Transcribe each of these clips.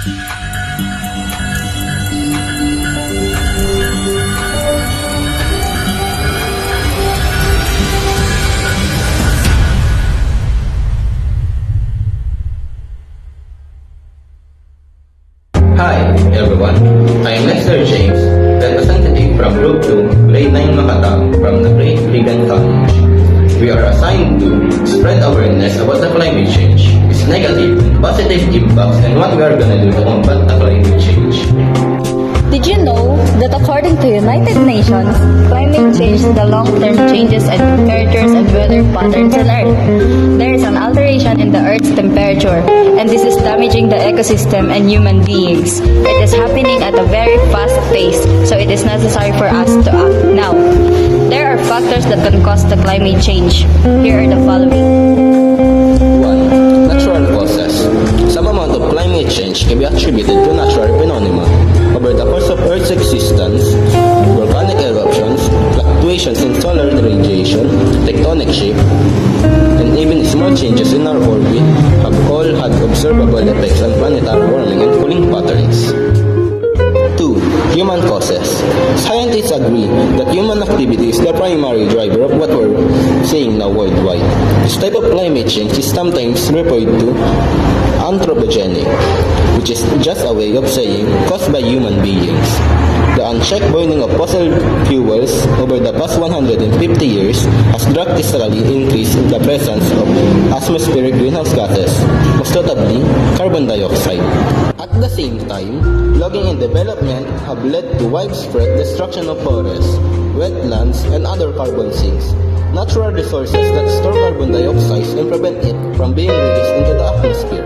Hi, everyone. I am Mr. James, representative from Group 2, Grade 9 Maka-Tao from the Plebeian College. We are assigned to spread awareness about the climate change, its negative and positive impacts, and what we are going to do to combat the climate change. Did you know that according to United Nations, climate change is the long-term changes in temperatures and weather patterns on Earth? There is an alteration in the Earth's temperature, and this is damaging the ecosystem and human beings. It is happening at a very fast pace, so it is necessary for us to act now. There are factors that can cause the climate change. Here are the following. 1. Natural causes. Some amount of climate change can be attributed to natural phenomena. Over the course of Earth's existence, volcanic eruptions, fluctuations in solar radiation, tectonic shift, and even small changes in our orbit have all had observable effects on planetary warming and cooling patterns. 2. Human causes. Scientists agree that human activity is the primary driver of what we're seeing now worldwide. This type of climate change is sometimes referred to anthropogenic, which is just a way of saying caused by human beings. The unchecked burning of fossil fuels over the past 150 years has drastically increased the presence of atmospheric greenhouse gases, most notably carbon dioxide. At the same time, logging and development have led to widespread destruction of forests, wetlands, and other carbon sinks, natural resources that store carbon dioxide and prevent it from being released into the atmosphere.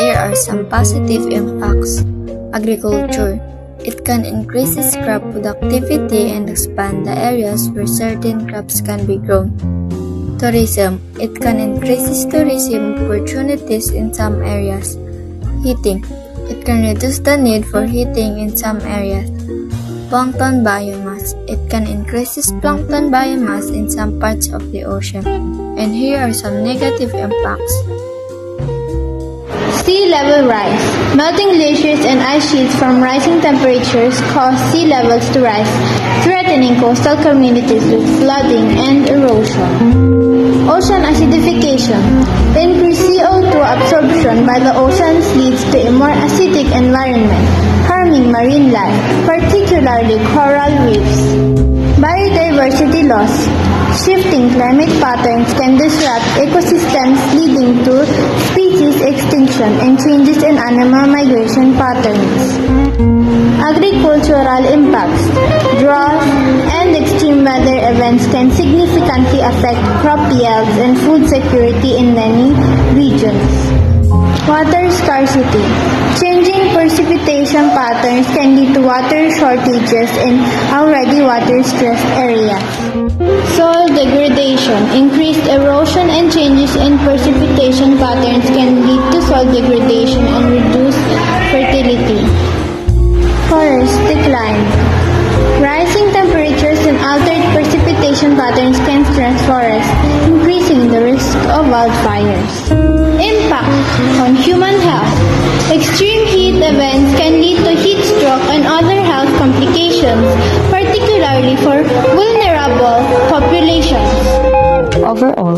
Here are some positive impacts. Agriculture. It can increase crop productivity and expand the areas where certain crops can be grown. Tourism. It can increase tourism opportunities in some areas. Heating. It can reduce the need for heating in some areas. Plankton biomass. It can increase plankton biomass in some parts of the ocean. And here are some negative impacts. Sea level rise. Melting glaciers and ice sheets from rising temperatures cause sea levels to rise, threatening coastal communities with flooding and erosion. Ocean acidification. Increased CO2 absorption by the oceans leads to a more acidic environment, harming marine life, particularly coral reefs. Biodiversity loss. Shifting climate patterns can disrupt ecosystems, leading to species extinction and changes in animal migration patterns. Agricultural impacts. Drought and extreme weather events can significantly affect crop yields and food security in many regions. Water scarcity. Changing precipitation patterns can lead to water shortages in already water-stressed areas. Soil degradation. Increased erosion and changes in precipitation patterns can lead to soil degradation and reduced fertility. Forest decline. Rising temperatures and altered precipitation patterns can stress forests, increasing the risk of wildfires. Impact on human health. Extreme heat events can lead to heat stroke and other health complications, particularly for vulnerable populations. Overall,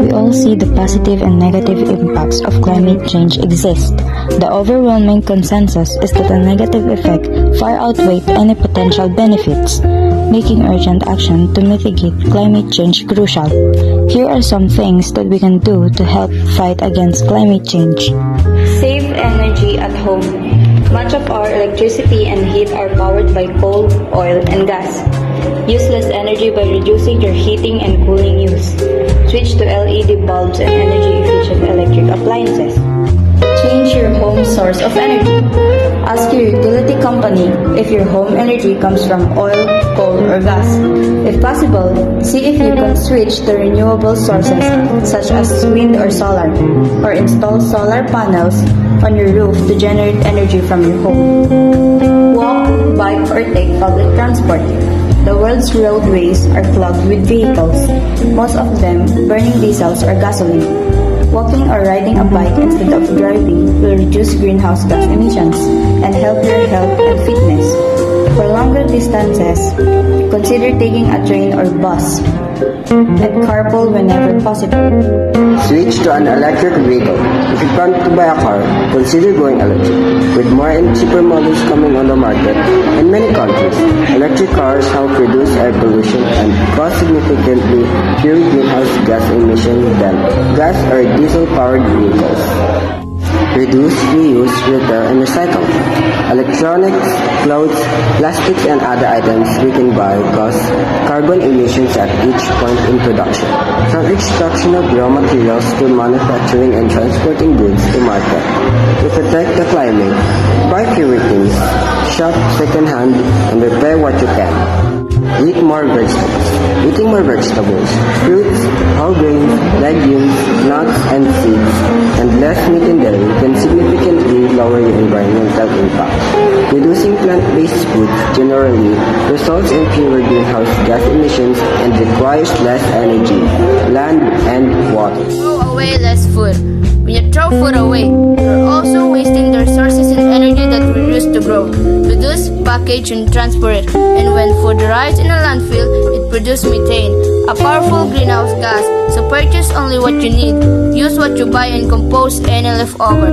we all see the positive and negative impacts of climate change exist. The overwhelming consensus is that the negative effect far outweighs any potential benefits, making urgent action to mitigate climate change crucial. Here are some things that we can do to help fight against climate change. Save energy at home. Much of our electricity and heat are powered by coal, oil, and gas. Use less energy by reducing your heating and cooling use. Switch to LED bulbs and energy-efficient electric appliances. Change your home source of energy. Ask your utility company if your home energy comes from oil, coal, or gas. If possible, see if you can switch to renewable sources such as wind or solar, or install solar panels on your roof to generate energy from your home. Walk, bike, or take public transport. The world's roadways are clogged with vehicles, most of them burning diesels or gasoline. Walking or riding a bike instead of driving will reduce greenhouse gas emissions and help your health and fitness. For longer distances, consider taking a train or bus and carpool whenever possible. Switch to an electric vehicle. If you plan to buy a car, consider going electric. With more and cheaper models coming on the market in many countries, electric cars help reduce air pollution and cause significantly fewer greenhouse gas emissions than gas or diesel-powered vehicles. Reduce, reuse, repair, and recycle. Electronics, clothes, plastics, and other items we can buy cause carbon emissions at each point in production. From extraction of raw materials to manufacturing and transporting goods to market. To protect the climate, buy fewer things, shop second-hand, and repair what you can. Eat more vegetables. Eating more vegetables, fruits, whole grains, legumes, nuts, and seeds, and less meat and dairy can significantly lower your environmental impact. Reducing plant-based foods generally results in fewer greenhouse gas emissions and requires less energy, land, and water. Throw away less food. When you throw food away, you're also wasting the resources and energy that were used to grow, produce, package, and transport it. And when food arrives in a landfill, it produces methane, a powerful greenhouse gas. So purchase only what you need. Use what you buy and compost any leftover.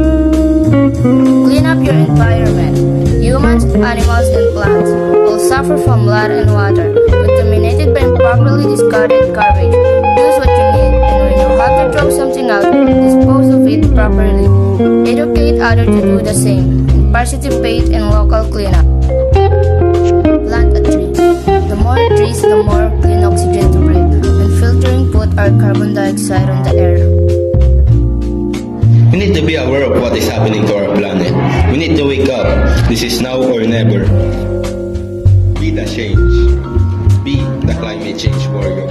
Clean up your environment. Humans, animals, and plants will suffer from blood and water, contaminated by improperly discarded garbage. Use what you need, and when you have to throw something out, dispose of it properly. Educate others to do the same, and participate in local cleanup. Plant a tree. The more trees, the more clean oxygen to breathe, and filtering put our carbon dioxide on the air. We need to be aware of what is happening to our planet. We need to wake up. This is now or never. Be the change. Be the climate change warrior.